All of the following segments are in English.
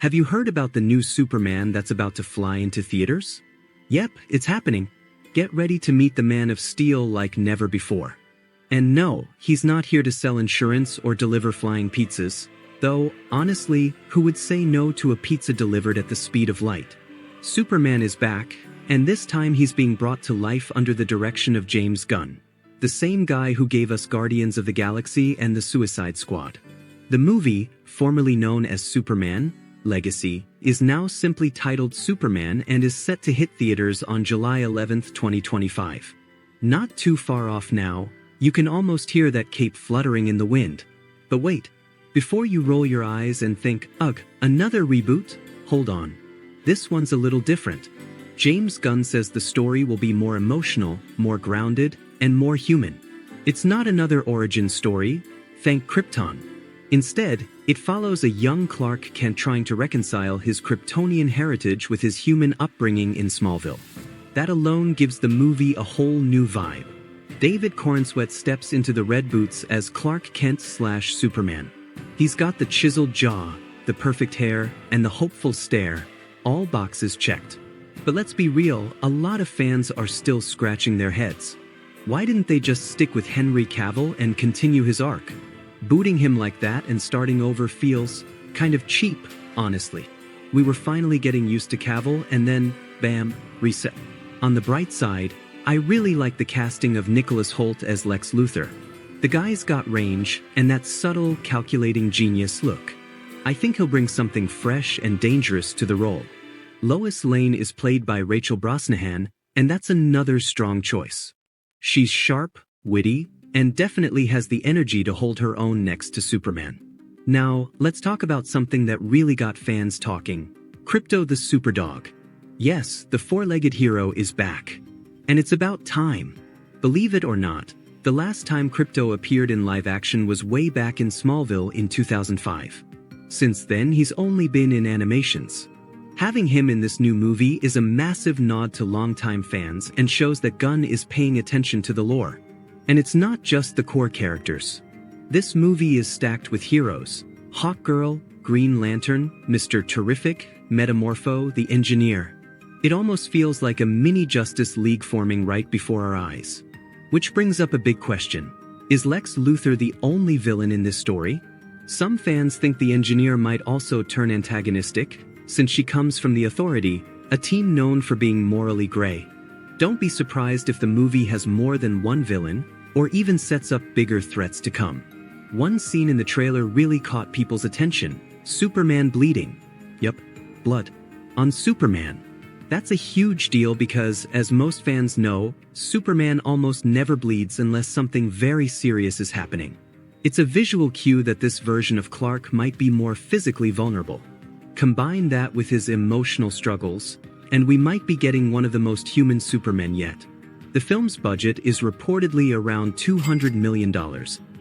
Have you heard about the new Superman that's about to fly into theaters? Yep, it's happening. Get ready to meet the Man of Steel like never before. And no, he's not here to sell insurance or deliver flying pizzas, though, honestly, who would say no to a pizza delivered at the speed of light? Superman is back, and this time he's being brought to life under the direction of James Gunn, the same guy who gave us Guardians of the Galaxy and the Suicide Squad. The movie, formerly known as Superman Legacy, is now simply titled Superman and is set to hit theaters on July 11, 2025. Not too far off now, you can almost hear that cape fluttering in the wind. But wait, before you roll your eyes and think, ugh, another reboot? Hold on. This one's a little different. James Gunn says the story will be more emotional, more grounded, and more human. It's not another origin story, thank Krypton. Instead, it follows a young Clark Kent trying to reconcile his Kryptonian heritage with his human upbringing in Smallville. That alone gives the movie a whole new vibe. David Corenswet steps into the red boots as Clark Kent/Superman. He's got the chiseled jaw, the perfect hair, and the hopeful stare, all boxes checked. But let's be real, a lot of fans are still scratching their heads. Why didn't they just stick with Henry Cavill and continue his arc? Booting him like that and starting over feels kind of cheap, honestly. We were finally getting used to Cavill and then, bam, reset. On the bright side, I really like the casting of Nicholas Hoult as Lex Luthor. The guy's got range and that subtle, calculating genius look. I think he'll bring something fresh and dangerous to the role. Lois Lane is played by Rachel Brosnahan, and that's another strong choice. She's sharp, witty, and definitely has the energy to hold her own next to Superman. Now, let's talk about something that really got fans talking. Krypto the Superdog. Yes, the four-legged hero is back. And it's about time. Believe it or not, the last time Krypto appeared in live action was way back in Smallville in 2005. Since then, he's only been in animations. Having him in this new movie is a massive nod to longtime fans and shows that Gunn is paying attention to the lore. And it's not just the core characters. This movie is stacked with heroes: Hawkgirl, Green Lantern, Mr. Terrific, Metamorpho, the Engineer. It almost feels like a mini Justice League forming right before our eyes. Which brings up a big question. Is Lex Luthor the only villain in this story? Some fans think the Engineer might also turn antagonistic, since she comes from the Authority, a team known for being morally gray. Don't be surprised if the movie has more than one villain, or even sets up bigger threats to come. One scene in the trailer really caught people's attention: Superman bleeding. Yup, blood. On Superman. That's a huge deal because, as most fans know, Superman almost never bleeds unless something very serious is happening. It's a visual cue that this version of Clark might be more physically vulnerable. Combine that with his emotional struggles, and we might be getting one of the most human Supermen yet. The film's budget is reportedly around $200 million,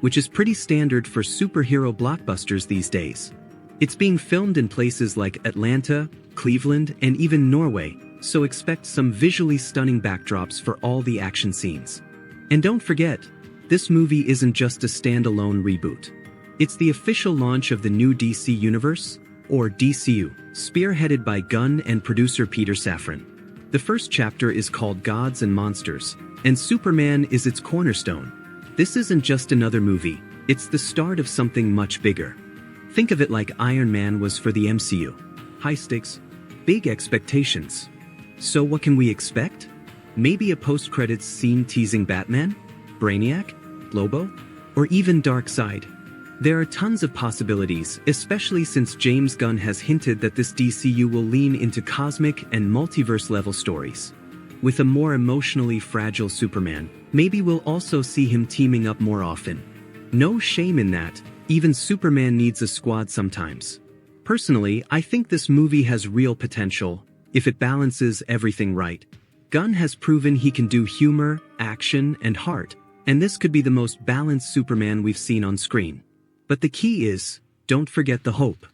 which is pretty standard for superhero blockbusters these days. It's being filmed in places like Atlanta, Cleveland, and even Norway, so expect some visually stunning backdrops for all the action scenes. And don't forget, this movie isn't just a standalone reboot. It's the official launch of the new DC Universe, or DCU, spearheaded by Gunn and producer Peter Safran. The first chapter is called Gods and Monsters, and Superman is its cornerstone. This isn't just another movie, it's the start of something much bigger. Think of it like Iron Man was for the MCU. High stakes, big expectations. So what can we expect? Maybe a post-credits scene teasing Batman, Brainiac, Lobo, or even Darkseid. There are tons of possibilities, especially since James Gunn has hinted that this DCU will lean into cosmic and multiverse-level stories. With a more emotionally fragile Superman, maybe we'll also see him teaming up more often. No shame in that, even Superman needs a squad sometimes. Personally, I think this movie has real potential, if it balances everything right. Gunn has proven he can do humor, action, and heart, and this could be the most balanced Superman we've seen on screen. But the key is, don't forget the hope.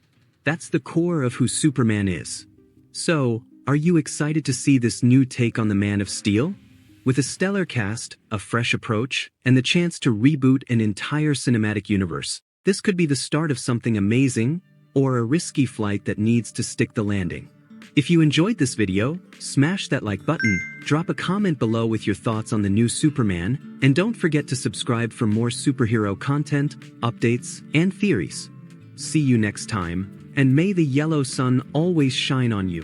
That's the core of who Superman is. So, are you excited to see this new take on the Man of Steel? With a stellar cast, a fresh approach, and the chance to reboot an entire cinematic universe, this could be the start of something amazing, or a risky flight that needs to stick the landing. If you enjoyed this video, smash that like button, drop a comment below with your thoughts on the new Superman, and don't forget to subscribe for more superhero content, updates, and theories. See you next time, and may the yellow sun always shine on you.